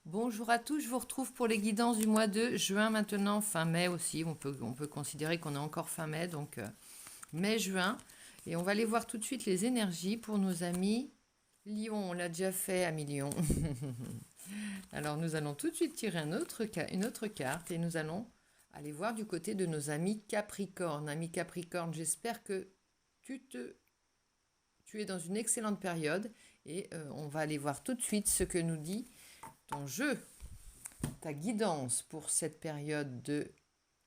Bonjour à tous, je vous retrouve pour les guidances du mois de juin maintenant, fin mai aussi. On peut considérer qu'on est encore fin mai, donc mai-juin. Et on va aller voir tout de suite les énergies pour nos amis Lion. On l'a déjà fait, amis Lion. Alors nous allons tout de suite tirer une autre carte et nous allons aller voir du côté de nos amis Capricorne. Amis Capricorne, j'espère que tu, te, tu es dans une excellente période et on va aller voir tout de suite ce que nous dit ton jeu, ta guidance pour cette période de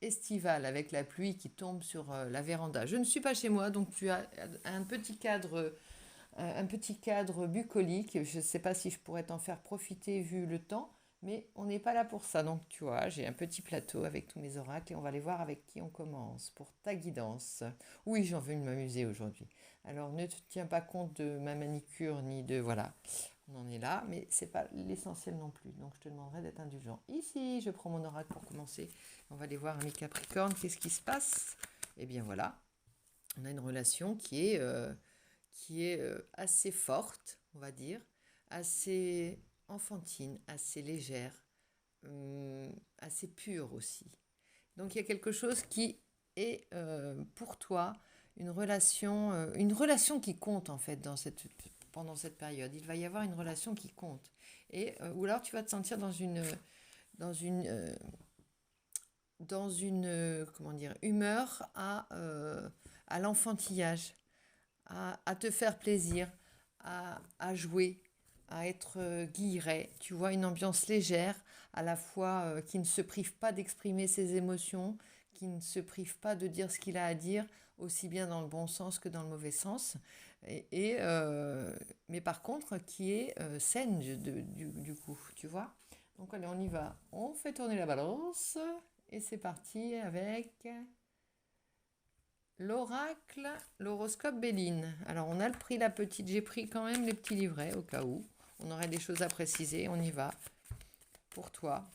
estivale avec la pluie qui tombe sur la véranda. Je ne suis pas chez moi, donc tu as un petit cadre bucolique. Je ne sais pas si je pourrais t'en faire profiter vu le temps, mais on n'est pas là pour ça. Donc tu vois, j'ai un petit plateau avec tous mes oracles et on va aller voir avec qui on commence pour ta guidance. Oui, j'ai envie de m'amuser aujourd'hui. Alors ne te tiens pas compte de ma manicure ni de... Voilà, on en est là, mais c'est pas l'essentiel non plus. Donc je te demanderai d'être indulgent. Ici, je prends mon oracle pour commencer. On va aller voir mes Capricornes, qu'est-ce qui se passe? Eh bien voilà, on a une relation qui est assez forte, on va dire, assez enfantine, assez légère, assez pure aussi. Donc il y a quelque chose qui est pour toi une relation qui compte en fait pendant cette période. Il va y avoir une relation qui compte. Ou alors tu vas te sentir dans une, euh, comment dire, humeur à l'enfantillage, à te faire plaisir, à jouer, à être guilleret. Tu vois, une ambiance légère, à la fois qui ne se prive pas d'exprimer ses émotions, qui ne se prive pas de dire ce qu'il a à dire, aussi bien dans le bon sens que dans le mauvais sens. Mais par contre, qui est saine du coup, tu vois. Donc allez, on y va. On fait tourner la balance. Et c'est parti avec l'oracle, l'horoscope Béline. Alors on a pris la petite, j'ai pris quand même les petits livrets au cas où. On aurait des choses à préciser, on y va. Pour toi.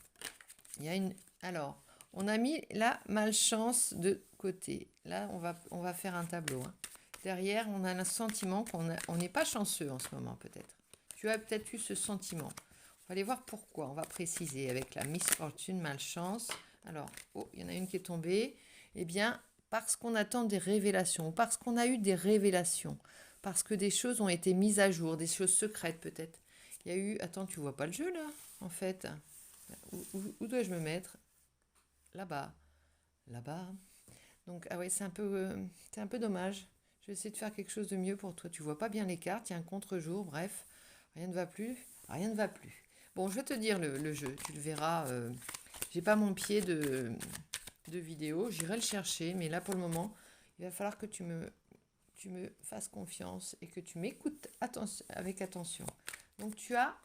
Il y a une. Alors, on a mis la malchance de côté. Là, on va faire un tableau, hein. Derrière, on a un sentiment on n'est pas chanceux en ce moment, peut-être. Tu as peut-être eu ce sentiment. On va aller voir pourquoi. On va préciser avec la misfortune, malchance. Alors, oh, il y en a une qui est tombée. Eh bien, parce qu'on attend des révélations, parce qu'on a eu des révélations, parce que des choses ont été mises à jour, des choses secrètes peut-être. Il y a eu... Attends, tu vois pas le jeu là, en fait. Où dois-je me mettre? Là-bas. Là-bas. Donc, ah ouais, c'est un peu dommage. Je vais essayer de faire quelque chose de mieux pour toi. Tu vois pas bien les cartes, il y a un contre-jour, bref. Rien ne va plus. Rien ne va plus. Bon, je vais te dire le jeu. Tu le verras. J'ai pas mon pied de vidéo. J'irai le chercher. Mais là, pour le moment, il va falloir que tu me fasses confiance et que tu m'écoutes avec attention. Donc tu as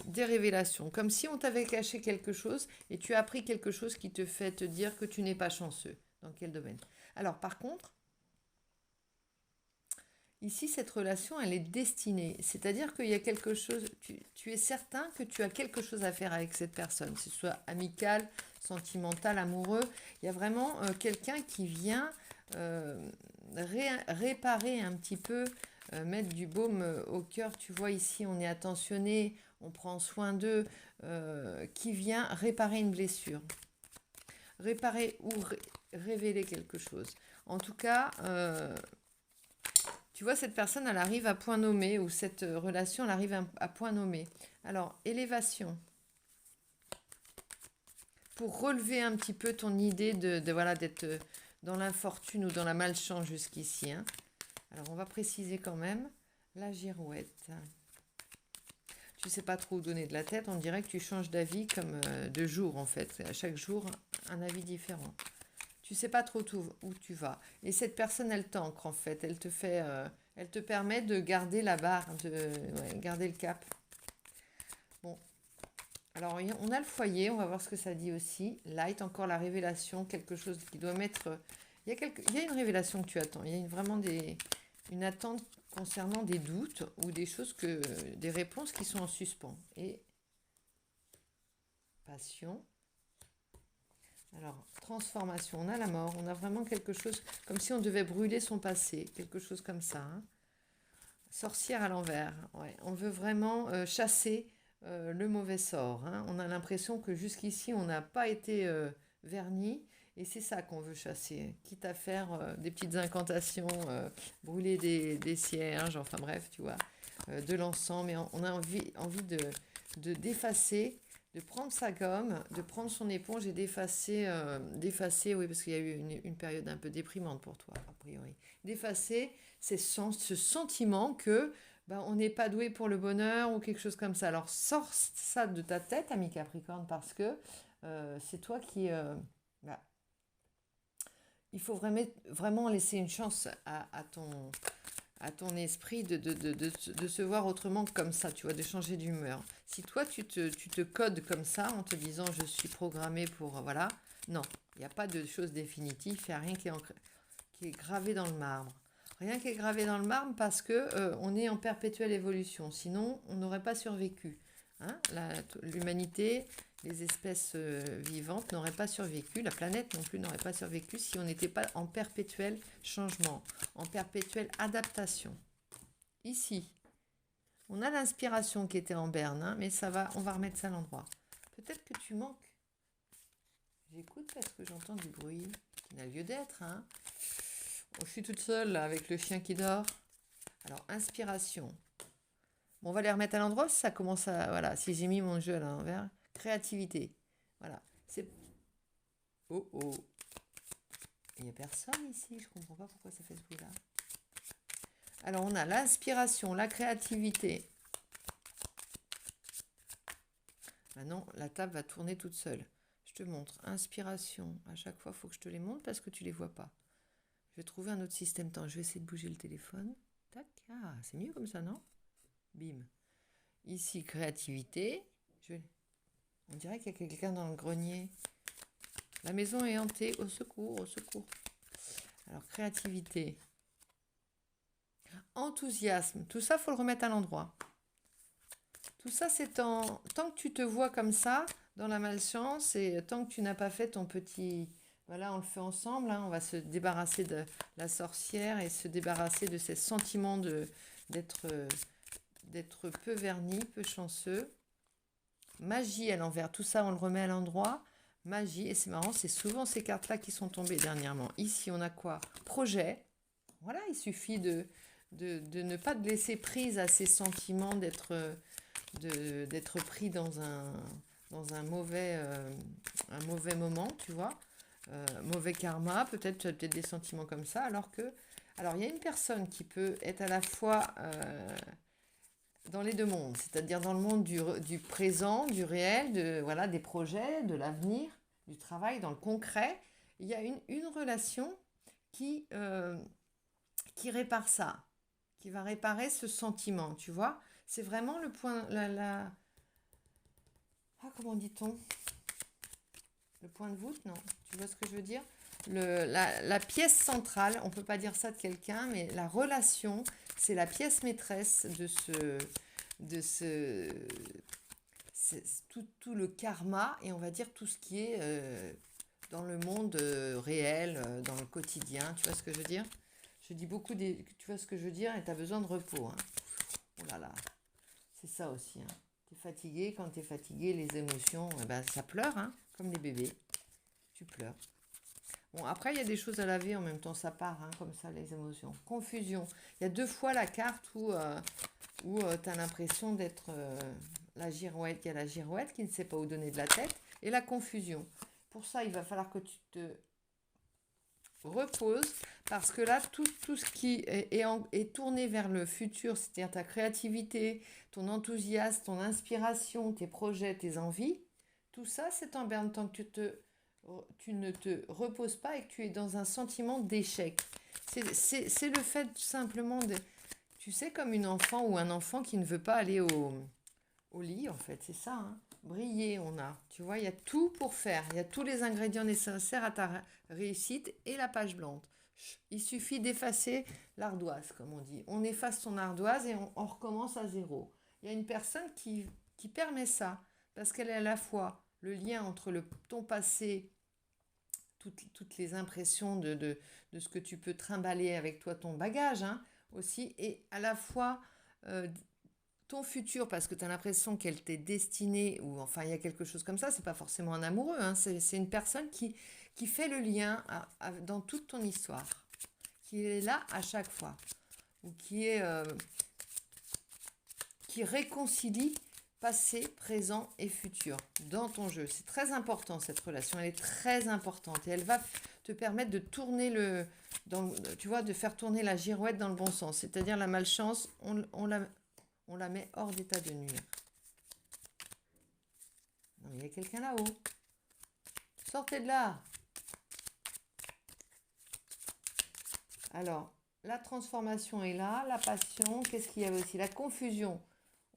des révélations, comme si on t'avait caché quelque chose et tu as appris quelque chose qui te fait te dire que tu n'es pas chanceux. Dans quel domaine? Alors par contre, ici cette relation, elle est destinée. C'est-à-dire qu'il y a quelque chose, tu es certain que tu as quelque chose à faire avec cette personne, que ce soit amical, sentimental, amoureux. Il y a vraiment quelqu'un qui vient réparer un petit peu, mettre du baume au cœur. Tu vois ici, on est attentionné, on prend soin d'eux, qui vient réparer une blessure, réparer ou révéler quelque chose. En tout cas, tu vois, cette personne, elle arrive à point nommé, ou cette relation, elle arrive à point nommé. Alors, élévation. Pour relever un petit peu ton idée voilà, d'être dans l'infortune ou dans la malchance jusqu'ici, hein. Alors, on va préciser quand même la girouette. Tu sais pas trop où donner de la tête, on dirait que tu changes d'avis comme de jour en fait. À chaque jour, un avis différent. Tu sais pas trop où tu vas. Et cette personne, elle t'ancre en fait. Elle te permet de garder la barre, garder le cap. Bon, alors on a le foyer, on va voir ce que ça dit aussi. Light, encore la révélation, quelque chose qui doit mettre... Il y a une révélation que tu attends. Il y a vraiment une attente concernant des doutes ou des réponses qui sont en suspens. Et passion. Alors, transformation, on a la mort, on a vraiment quelque chose comme si on devait brûler son passé, quelque chose comme ça, hein. Sorcière à l'envers, ouais. On veut vraiment chasser le mauvais sort, hein. On a l'impression que jusqu'ici, on n'a pas été verni. Et c'est ça qu'on veut chasser, quitte à faire des petites incantations, brûler des cierges, enfin bref, tu vois, de l'encens. Mais on a envie d'effacer, de prendre sa gomme, de prendre son éponge et d'effacer, oui, parce qu'il y a eu une période un peu déprimante pour toi, a priori. D'effacer ce sentiment que on n'est pas doué pour le bonheur ou quelque chose comme ça. Alors sors ça de ta tête, ami Capricorne, parce que c'est toi qui... bah, il faut vraiment laisser une chance à ton esprit de se voir autrement que comme ça, tu vois, de changer d'humeur. Si toi, tu te codes comme ça en te disant je suis programmé pour... Voilà, non, il n'y a pas de chose définitive, il n'y a rien qui est gravé dans le marbre. Rien qui est gravé dans le marbre parce que on est en perpétuelle évolution. Sinon, on n'aurait pas survécu. Hein. L'humanité, les espèces vivantes n'auraient pas survécu. La planète non plus n'aurait pas survécu si on n'était pas en perpétuel changement, en perpétuelle adaptation. Ici, on a l'inspiration qui était en berne, hein, mais ça va, on va remettre ça à l'endroit. Peut-être que tu manques. J'écoute parce que j'entends du bruit qui n'a lieu d'être. Hein. Je suis toute seule là, avec le chien qui dort. Alors, inspiration. Bon, on va les remettre à l'endroit. Ça commence à... Voilà, si j'ai mis mon jeu à l'envers. Créativité. Voilà. C'est... Oh, oh. Il n'y a personne ici. Je comprends pas pourquoi ça fait ce bruit-là. Alors, on a l'inspiration, la créativité. Maintenant, la table va tourner toute seule. Je te montre. Inspiration. À chaque fois, il faut que je te les montre parce que tu ne les vois pas. Je vais trouver un autre système. Attends, je vais essayer de bouger le téléphone. Tac. Ah, c'est mieux comme ça, non? Bim. Ici, créativité. On dirait qu'il y a quelqu'un dans le grenier. La maison est hantée. Au secours, au secours. Alors, créativité. Enthousiasme. Tout ça, il faut le remettre à l'endroit. Tout ça, c'est tant que tu te vois comme ça, dans la malchance, et tant que tu n'as pas fait ton petit... Voilà, on le fait ensemble. Hein, on va se débarrasser de la sorcière et se débarrasser de ces sentiments d'être peu verni, peu chanceux. Magie à l'envers. Tout ça, on le remet à l'endroit. Magie. Et c'est marrant, c'est souvent ces cartes-là qui sont tombées dernièrement. Ici, on a quoi? Projet. Voilà, il suffit de ne pas te laisser prise à ces sentiments d'être pris dans un mauvais moment, tu vois. Mauvais karma, peut-être tu as peut-être des sentiments comme ça, alors il y a une personne qui peut être à la fois dans les deux mondes, c'est-à-dire dans le monde du présent, du réel, voilà, des projets, de l'avenir, du travail, dans le concret. Il y a une relation qui répare ça, qui va réparer ce sentiment, tu vois. C'est vraiment le point, comment dit-on? Le point de voûte, non? Tu vois ce que je veux dire? La pièce centrale, on ne peut pas dire ça de quelqu'un, mais la relation, c'est la pièce maîtresse c'est tout le karma et on va dire tout ce qui est dans le monde réel, dans le quotidien. Tu vois ce que je veux dire? Je dis beaucoup tu vois ce que je veux dire et tu as besoin de repos. Hein. Oh là là, c'est ça aussi. Hein. Tu es fatigué, quand tu es fatigué, les émotions, ça pleure, hein, comme les bébés. Tu pleures. Bon, après, il y a des choses à laver en même temps, ça part, hein, comme ça, les émotions. Confusion. Il y a 2 fois la carte où tu as l'impression d'être la girouette. Il y a la girouette qui ne sait pas où donner de la tête et la confusion. Pour ça, il va falloir que tu te reposes parce que là, tout ce qui est tourné vers le futur, c'est-à-dire ta créativité, ton enthousiasme, ton inspiration, tes projets, tes envies, tout ça, c'est en berne tant que tu ne te reposes pas et que tu es dans un sentiment d'échec. C'est le fait simplement de... Tu sais, comme une enfant ou un enfant qui ne veut pas aller au lit, en fait, c'est ça. Hein. Briller, on a. Tu vois, il y a tout pour faire. Il y a tous les ingrédients nécessaires à ta réussite et la page blanche. Il suffit d'effacer l'ardoise, comme on dit. On efface son ardoise et on recommence à zéro. Il y a une personne qui permet ça parce qu'elle est à la fois le lien entre ton passé, toutes les impressions de ce que tu peux trimballer avec toi, ton bagage hein, aussi, et à la fois ton futur parce que tu as l'impression qu'elle t'est destinée, ou enfin il y a quelque chose comme ça, c'est pas forcément un amoureux, hein, c'est une personne qui fait le lien dans toute ton histoire, qui est là à chaque fois, ou qui réconcilie passé, présent et futur dans ton jeu. C'est très important cette relation, elle est très importante et elle va te permettre de tourner tu vois, de faire tourner la girouette dans le bon sens. C'est-à-dire la malchance, on la met hors d'état de nuire. Non, mais il y a quelqu'un là-haut. Sortez de là. Alors, la transformation est là, la passion. Qu'est-ce qu'il y avait aussi? La confusion.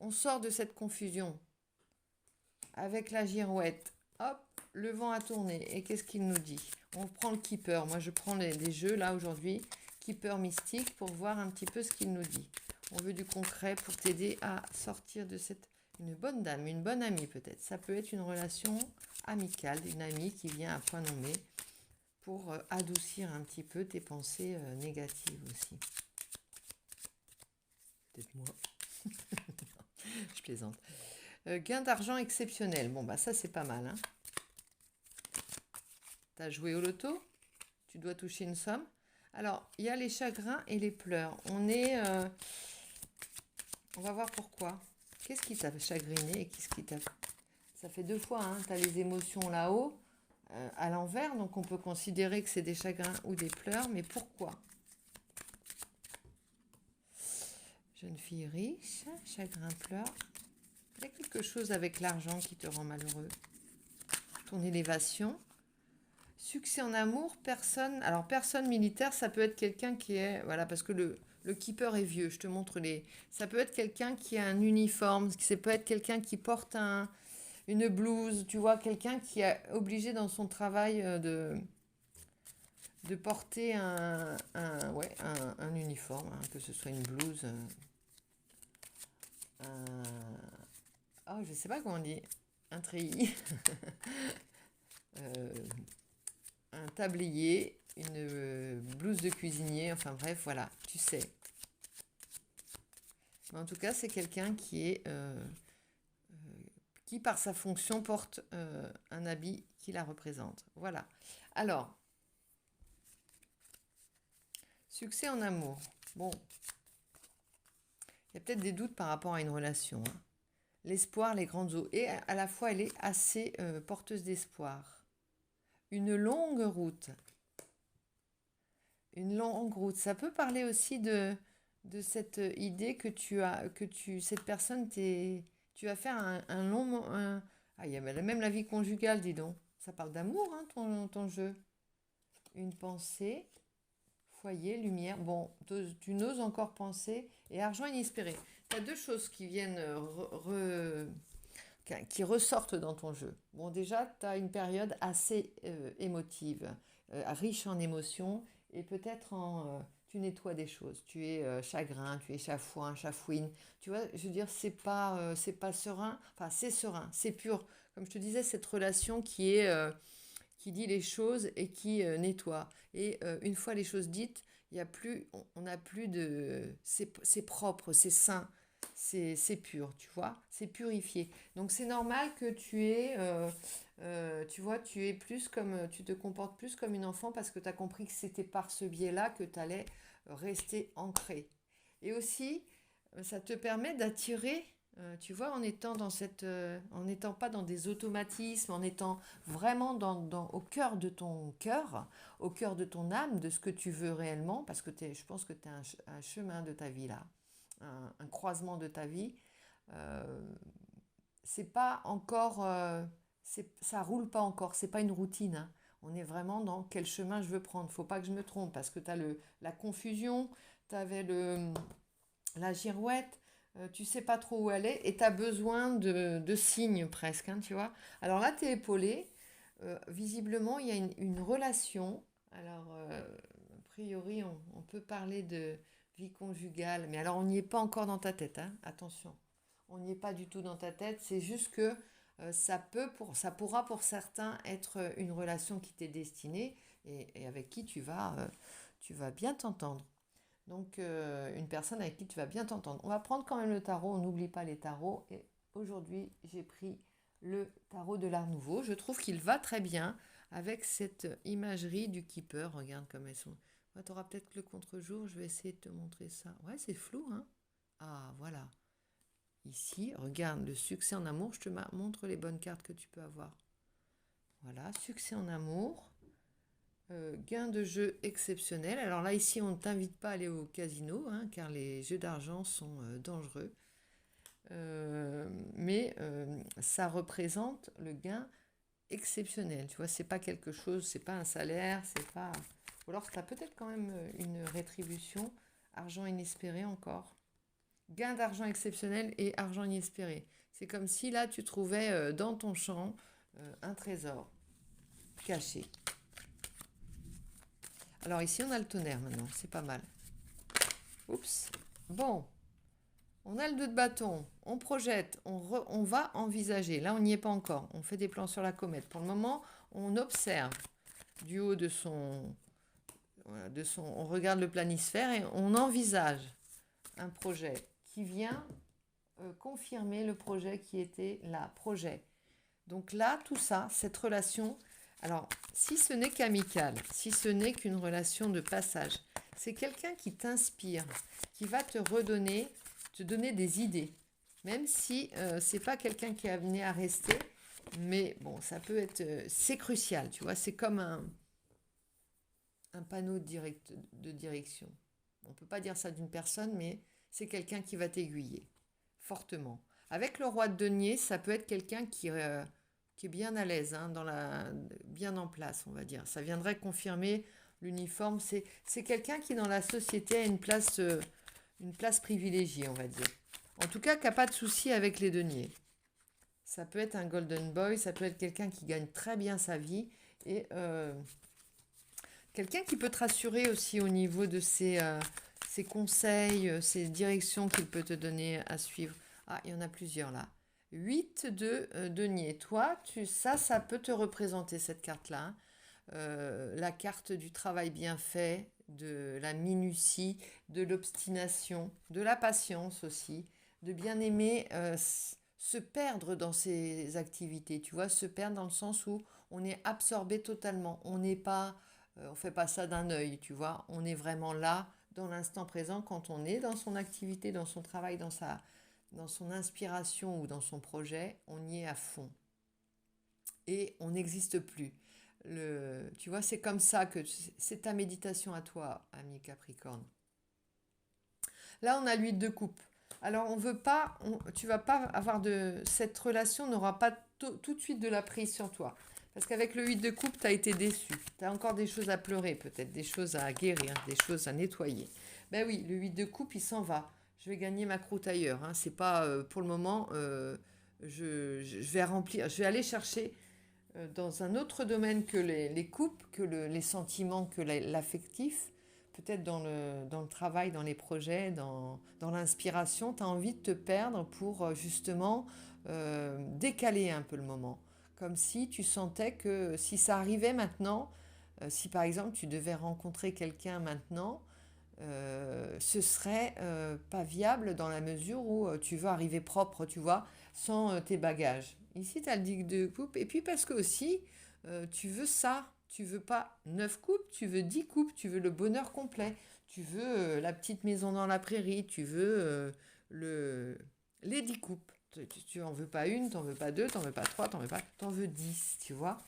On sort de cette confusion avec la girouette. Hop, le vent a tourné. Et qu'est-ce qu'il nous dit? On prend le keeper. Moi, je prends les jeux là aujourd'hui. Keeper mystique pour voir un petit peu ce qu'il nous dit. On veut du concret pour t'aider à sortir de cette... Une bonne dame, une bonne amie peut-être. Ça peut être une relation amicale, une amie qui vient à point nommé pour adoucir un petit peu tes pensées négatives aussi. Peut-être moi. Je plaisante. Gain d'argent exceptionnel. Bon, bah ça, c'est pas mal. Hein. Tu as joué au loto. Tu dois toucher une somme. Alors, il y a les chagrins et les pleurs. On va voir pourquoi. Qu'est-ce qui t'a chagriné et qu'est-ce qui t'a... Ça fait 2 fois, hein. Tu as les émotions là-haut, à l'envers. Donc, on peut considérer que c'est des chagrins ou des pleurs. Mais pourquoi? Jeune fille riche, chagrin, pleurs. Il y a quelque chose avec l'argent qui te rend malheureux. Ton élévation. Succès en amour, personne. Alors, personne militaire, ça peut être quelqu'un qui est. Voilà, parce que le keeper est vieux. Je te montre les. Ça peut être quelqu'un qui a un uniforme. Ça peut être quelqu'un qui porte une blouse. Tu vois, quelqu'un qui est obligé dans son travail de porter un uniforme, hein, que ce soit une blouse. Oh, je sais pas comment on dit. Un treillis. Un tablier, une blouse de cuisinier, enfin bref, voilà, tu sais. Mais en tout cas, c'est quelqu'un qui, par sa fonction, porte un habit qui la représente. Voilà. Alors, succès en amour. Bon, il y a peut-être des doutes par rapport à une relation. Hein. L'espoir, les grandes eaux. Et à la fois, elle est assez porteuse d'espoir. Une longue route. Une longue route. Ça peut parler aussi de cette idée que cette personne, tu vas faire un long... ah, il y a même la vie conjugale, dis donc. Ça parle d'amour, hein, ton jeu. Une pensée, foyer, lumière. Bon, tu n'oses encore penser. Et argent inespéré. Tu as 2 choses qui viennent qui ressortent dans ton jeu. Bon, déjà, tu as une période assez émotive, riche en émotions, et peut-être tu nettoies des choses. Tu es chagrin, tu es chafouin, chafouine. Tu vois, je veux dire, c'est pas serein. Enfin, c'est serein, c'est pur. Comme je te disais, cette relation qui dit les choses et qui nettoie. Et une fois les choses dites, il y a plus, on n'a plus de... C'est propre, c'est sain, c'est pur, tu vois, c'est purifié. Donc c'est normal que tu vois, tu te comportes plus comme une enfant parce que tu as compris que c'était par ce biais-là que tu allais rester ancré. Et aussi, ça te permet d'attirer, tu vois, en n'étant pas dans des automatismes, en étant vraiment au cœur de ton cœur, au cœur de ton âme, de ce que tu veux réellement, parce que je pense que tu as un chemin de ta vie là, un croisement de ta vie. Euh, c'est pas encore, ça roule pas encore, c'est pas une routine. Hein. On est vraiment dans quel chemin je veux prendre. Faut pas que je me trompe parce que tu as la confusion, tu avais la girouette, tu sais pas trop où elle est et tu as besoin de signes presque, hein, tu vois. Alors là, tu es épaulé. Visiblement, il y a une relation. Alors, a priori, on peut parler de vie conjugale, mais alors on n'y est pas encore dans ta tête, hein, attention. On n'y est pas du tout dans ta tête, c'est juste que ça pourra pour certains être une relation qui t'est destinée et avec qui tu vas bien t'entendre. Donc, une personne avec qui tu vas bien t'entendre. On va prendre quand même le tarot, on n'oublie pas les tarots. Et aujourd'hui, j'ai pris le tarot de l'Art Nouveau. Je trouve qu'il va très bien avec cette imagerie du Keeper. Regarde comme elles sont. Tu auras peut-être le contre-jour, je vais essayer de te montrer ça. Ouais, c'est flou, hein? Ah, voilà. Ici, regarde, le succès en amour, je te montre les bonnes cartes que tu peux avoir. Voilà, succès en amour. Gain de jeu exceptionnel. Alors là, ici, on ne t'invite pas à aller au casino, hein, car les jeux d'argent sont dangereux. Mais ça représente le gain exceptionnel. Tu vois, c'est pas quelque chose, c'est pas un salaire, c'est pas. Ou alors, tu as peut-être quand même une rétribution, argent inespéré encore. Gain d'argent exceptionnel et argent inespéré. C'est comme si là, tu trouvais dans ton champ un trésor caché. Alors ici, on a le tonnerre maintenant, c'est pas mal. Oups. Bon, on a le 2 de bâton, on projette, on va envisager. Là, on n'y est pas encore. On fait des plans sur la comète. Pour le moment, on observe du haut de son, voilà, on regarde le planisphère et on envisage un projet qui vient confirmer le projet qui était là. Projet. Donc là, tout ça, cette relation, alors si ce n'est qu'amical, si ce n'est qu'une relation de passage, c'est quelqu'un qui t'inspire, qui va te redonner, te donner des idées, même si c'est pas quelqu'un qui est amené à rester, mais bon, ça peut être, c'est crucial, tu vois, c'est comme un panneau de direction. On peut pas dire ça d'une personne, mais c'est quelqu'un qui va t'aiguiller fortement. Avec le roi de denier, ça peut être quelqu'un qui est bien à l'aise, hein, bien en place, on va dire. Ça viendrait confirmer l'uniforme. C'est quelqu'un qui, dans la société, a une place privilégiée, on va dire. En tout cas, qui n'a pas de souci avec les deniers. Ça peut être un golden boy, ça peut être quelqu'un qui gagne très bien sa vie et quelqu'un qui peut te rassurer aussi au niveau de ses conseils, ses directions qu'il peut te donner à suivre. Ah, il y en a plusieurs là. 8 de denier. Toi, ça peut te représenter cette carte-là, hein. La carte du travail bien fait, de la minutie, de l'obstination, de la patience aussi, de bien aimer se perdre dans ses activités, tu vois, se perdre dans le sens où on est absorbé totalement, on fait pas ça d'un œil, tu vois, on est vraiment là dans l'instant présent quand on est dans son activité, dans son travail, dans son inspiration ou dans son projet, on y est à fond et on n'existe plus. Tu vois, c'est comme ça que c'est ta méditation à toi, ami Capricorne. Là, on a l'huile de coupe. Alors, on veut pas, tu vas pas avoir cette relation n'aura pas tout de suite de la prise sur toi. Parce qu'avec le 8 de coupe, tu as été déçu. Tu as encore des choses à pleurer, peut-être, des choses à guérir, des choses à nettoyer. Ben oui, le 8 de coupe, il s'en va. Je vais gagner ma croûte ailleurs, hein. C'est pas pour le moment, je vais remplir, je vais aller chercher dans un autre domaine que les couples, que les sentiments, que l'affectif, peut-être dans le travail, dans les projets, dans l'inspiration, tu as envie de te perdre pour justement décaler un peu le moment. Comme si tu sentais que si ça arrivait maintenant, si par exemple tu devais rencontrer quelqu'un maintenant, ce serait pas viable dans la mesure où tu veux arriver propre, tu vois, sans tes bagages. Ici, tu as le 10 de coupe. Et puis parce que aussi, tu veux ça. Tu veux pas 9 coupes, tu veux 10 coupes, tu veux le bonheur complet. Tu veux la petite maison dans la prairie, tu veux les 10 coupes. Tu en veux pas une, tu n'en veux pas deux, tu n'en veux pas trois, tu en veux 10, tu vois.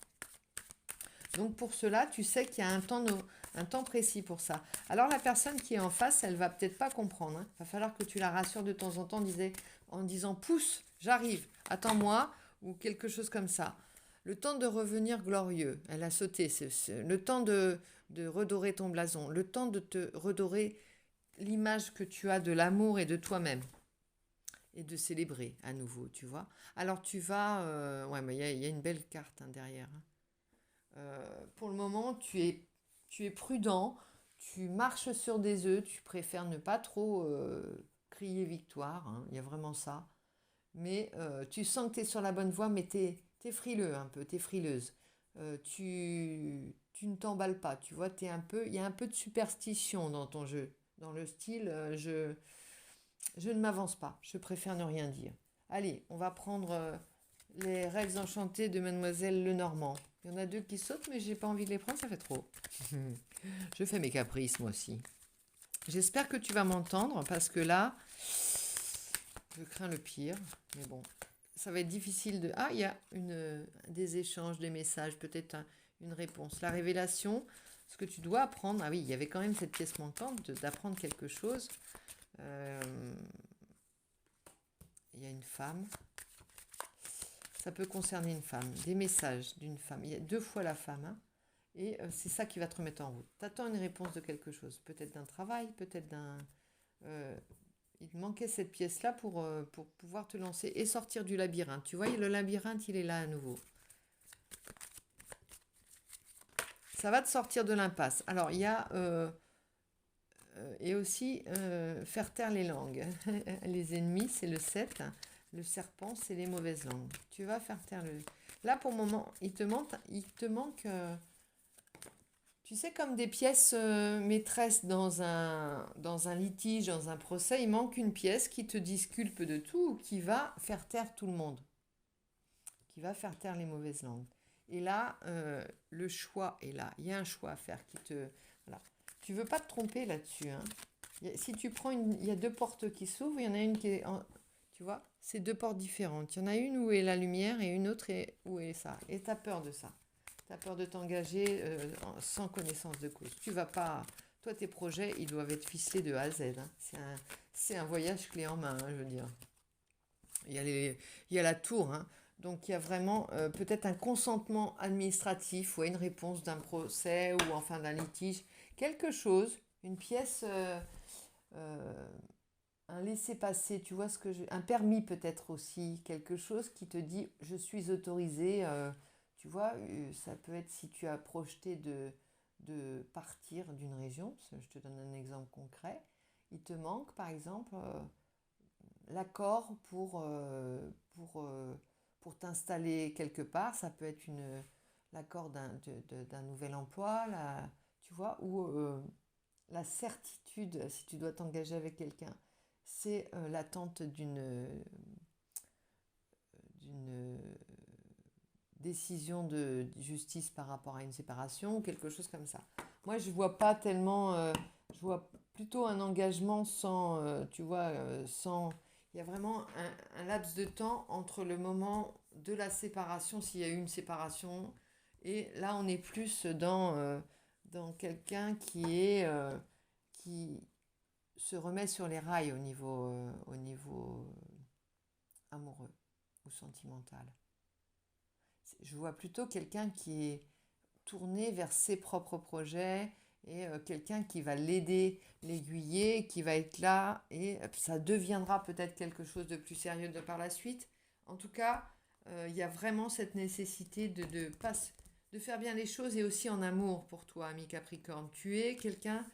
Donc pour cela, tu sais qu'il y a un temps précis pour ça. Alors la personne qui est en face, elle va peut-être pas comprendre, hein. Il va falloir que tu la rassures de temps en temps en disant pousse, j'arrive, attends-moi, ou quelque chose comme ça. Le temps de revenir glorieux, elle a sauté, le temps de redorer ton blason, le temps de te redorer l'image que tu as de l'amour et de toi-même. Et de célébrer à nouveau, tu vois. Alors tu vas... ouais, mais il y a une belle carte, hein, derrière, hein. Pour le moment, tu es prudent, tu marches sur des œufs, tu préfères ne pas trop crier victoire, hein, il y a vraiment ça. Mais tu sens que tu es sur la bonne voie, mais tu es frileux un peu, tu es frileuse. Tu ne t'emballes pas, tu vois, il y a un peu de superstition dans ton jeu, dans le style je ne m'avance pas, je préfère ne rien dire. Allez, on va prendre les rêves enchantés de Mademoiselle Lenormand. Il y en a deux qui sautent, mais j'ai pas envie de les prendre, ça fait trop. Je fais mes caprices, moi aussi. J'espère que tu vas m'entendre, parce que là, je crains le pire. Mais bon, ça va être difficile de... Ah, il y a des échanges, des messages, peut-être une réponse. La révélation, ce que tu dois apprendre... Ah oui, il y avait quand même cette pièce manquante d'apprendre quelque chose. Il y a une femme. Ça peut concerner une femme. Des messages d'une femme. Il y a deux fois la femme. Hein, et c'est ça qui va te remettre en route. Tu attends une réponse de quelque chose. Peut-être d'un travail, peut-être d'un... il te manquait cette pièce-là pour pouvoir te lancer et sortir du labyrinthe. Tu vois, le labyrinthe, il est là à nouveau. Ça va te sortir de l'impasse. Alors, il y a... et aussi, faire taire les langues. Les ennemis, c'est le 7. Le serpent, c'est les mauvaises langues. Tu vas faire taire le... Là, pour le moment, il te manque tu sais, comme des pièces maîtresses dans un litige, dans un procès, il manque une pièce qui te disculpe de tout ou qui va faire taire tout le monde, qui va faire taire les mauvaises langues. Et là, le choix est là. Il y a un choix à faire qui te... Voilà. Tu ne veux pas te tromper là-dessus. Hein. Si tu prends il y a deux portes qui s'ouvrent, il y en a une qui est... Tu vois, c'est deux portes différentes. Il y en a une où est la lumière et une autre où est ça. Et tu as peur de ça. Tu as peur de t'engager sans connaissance de cause. Tu vas pas... Toi, tes projets, ils doivent être ficelés de A à Z. Hein. C'est un voyage clé en main, hein, je veux dire. Il y a la tour. Hein. Donc, il y a vraiment peut-être un consentement administratif ou une réponse d'un procès ou enfin d'un litige. Quelque chose, une pièce, un laissez-passer, tu vois ce que un permis peut-être aussi, quelque chose qui te dit je suis autorisé. Tu vois, ça peut être si tu as projeté de partir d'une région. Je te donne un exemple concret. Il te manque par exemple l'accord pour t'installer quelque part. Ça peut être l'accord d'un nouvel emploi, tu vois, ou la certitude, si tu dois t'engager avec quelqu'un, c'est l'attente d'une décision de justice par rapport à une séparation ou quelque chose comme ça. Moi, je vois pas tellement, je vois plutôt un engagement sans, tu vois, sans... Il y a vraiment un laps de temps entre le moment de la séparation, s'il y a eu une séparation, et là, on est plus dans quelqu'un qui se remet sur les rails au niveau amoureux ou sentimental. Je vois plutôt quelqu'un qui est tourné vers ses propres projets et quelqu'un qui va l'aider, l'aiguiller, qui va être là et ça deviendra peut-être quelque chose de plus sérieux par la suite. En tout cas, il y a vraiment cette nécessité de faire bien les choses et aussi en amour pour toi, ami Capricorne. Tu es quelqu'un,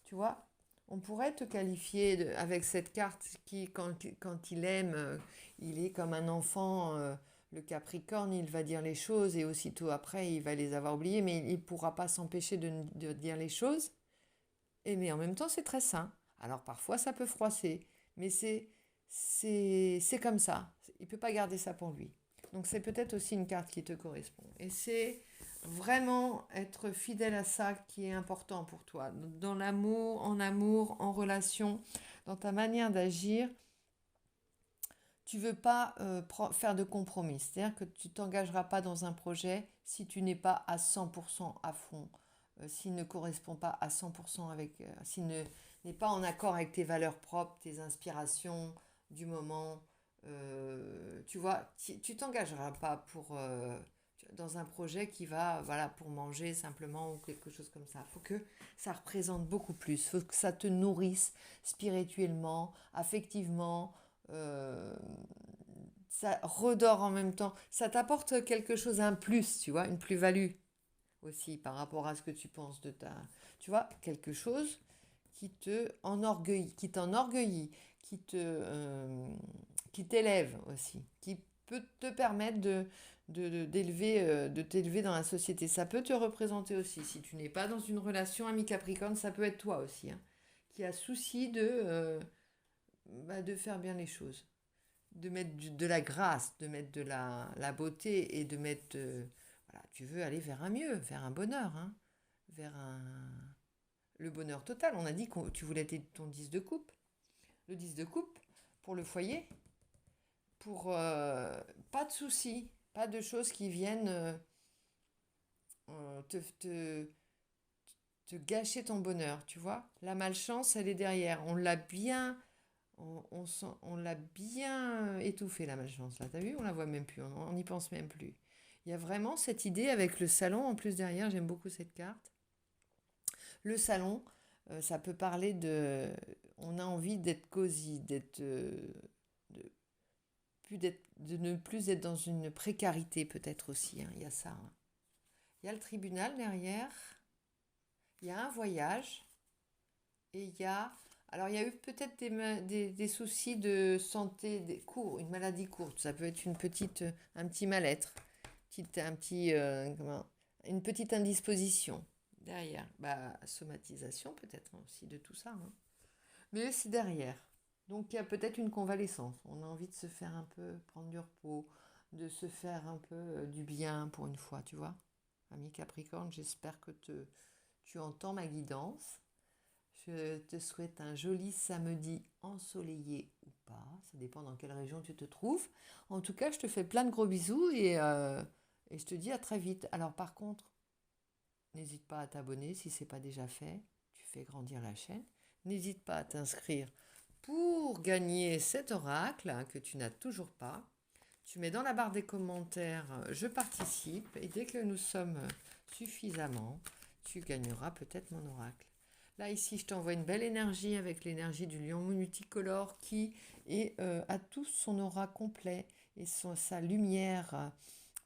tu vois, on pourrait te qualifier avec cette carte qui, quand il aime, il est comme un enfant. Le Capricorne, il va dire les choses et aussitôt après, il va les avoir oubliées, mais il ne pourra pas s'empêcher de dire les choses. Mais en même temps, c'est très sain. Alors parfois, ça peut froisser, mais c'est comme ça. Il ne peut pas garder ça pour lui. Donc c'est peut-être aussi une carte qui te correspond. Et c'est vraiment être fidèle à ça qui est important pour toi. Dans l'amour, en relation, dans ta manière d'agir, tu ne veux pas faire de compromis. C'est-à-dire que tu ne t'engageras pas dans un projet si tu n'es pas à 100% à fond, s'il ne correspond pas à 100% avec, s'il n'est pas en accord avec tes valeurs propres, tes inspirations du moment. Tu vois, tu t'engageras pas dans un projet qui va, voilà, pour manger simplement ou quelque chose comme ça. Il faut que ça représente beaucoup plus. Il faut que ça te nourrisse spirituellement, affectivement. euh, Ça redore en même temps. Ça t'apporte quelque chose, un plus, tu vois, une plus-value aussi par rapport à ce que tu penses de ta... Tu vois, quelque chose qui t'enorgueillit, qui t'élève aussi, qui peut te permettre de t'élever dans la société. Ça peut te représenter aussi. Si tu n'es pas dans une relation, ami Capricorne, ça peut être toi aussi. Hein, qui a souci de faire bien les choses, de mettre de la grâce, de mettre de la beauté et de mettre... voilà, tu veux aller vers un mieux, vers un bonheur, hein, vers le bonheur total. On a dit que tu voulais ton 10 de coupe. Le 10 de coupe pour le foyer, pour pas de soucis, pas de choses qui viennent te, te, te gâcher ton bonheur, tu vois. La malchance, elle est derrière. On l'a bien étouffée, la malchance. Là, t'as vu, on la voit même plus, on n'y pense même plus. Il y a vraiment cette idée avec le salon en plus derrière. J'aime beaucoup cette carte. Le salon, ça peut parler de... On a envie d'être cosy, de, de ne plus être dans une précarité peut-être aussi, hein. Il y a ça, hein. Il y a le tribunal derrière. Il y a un voyage. Et il y a... Alors, il y a eu peut-être des soucis de santé une maladie courte. Ça peut être un petit mal-être, une petite indisposition derrière. Bah, somatisation peut-être, hein, aussi de tout ça, hein. Mais c'est derrière. Donc, il y a peut-être une convalescence. On a envie de se faire un peu prendre du repos, de se faire un peu du bien pour une fois, tu vois. Ami Capricorne, j'espère que tu entends ma guidance. Je te souhaite un joli samedi ensoleillé ou pas. Ça dépend dans quelle région tu te trouves. En tout cas, je te fais plein de gros bisous et je te dis à très vite. Alors par contre, n'hésite pas à t'abonner si ce n'est pas déjà fait. Tu fais grandir la chaîne. N'hésite pas à t'inscrire pour gagner cet oracle, hein, que tu n'as toujours pas. Tu mets dans la barre des commentaires je participe et dès que nous sommes suffisamment, tu gagneras peut-être mon oracle. Là, ici, je t'envoie une belle énergie avec l'énergie du lion multicolore qui a tout son aura complet et sa lumière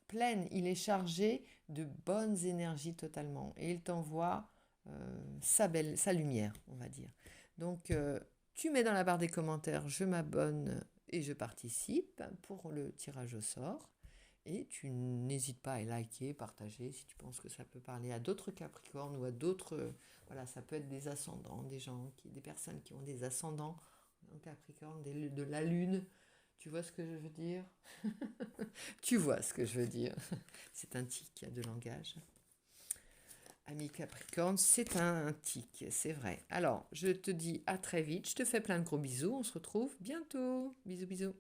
pleine. Il est chargé de bonnes énergies totalement et il t'envoie sa lumière, on va dire. Donc, tu mets dans la barre des commentaires je m'abonne et je participe pour le tirage au sort. Et tu n'hésites pas à liker, partager si tu penses que ça peut parler à d'autres Capricornes ou à d'autres... voilà, ça peut être des ascendants, des personnes qui ont des ascendants en Capricorne, de la Lune. Tu vois ce que je veux dire? Tu vois ce que je veux dire. C'est un tic de langage. Ami Capricorne, c'est un tic, c'est vrai. Alors, je te dis à très vite. Je te fais plein de gros bisous. On se retrouve bientôt. Bisous, bisous.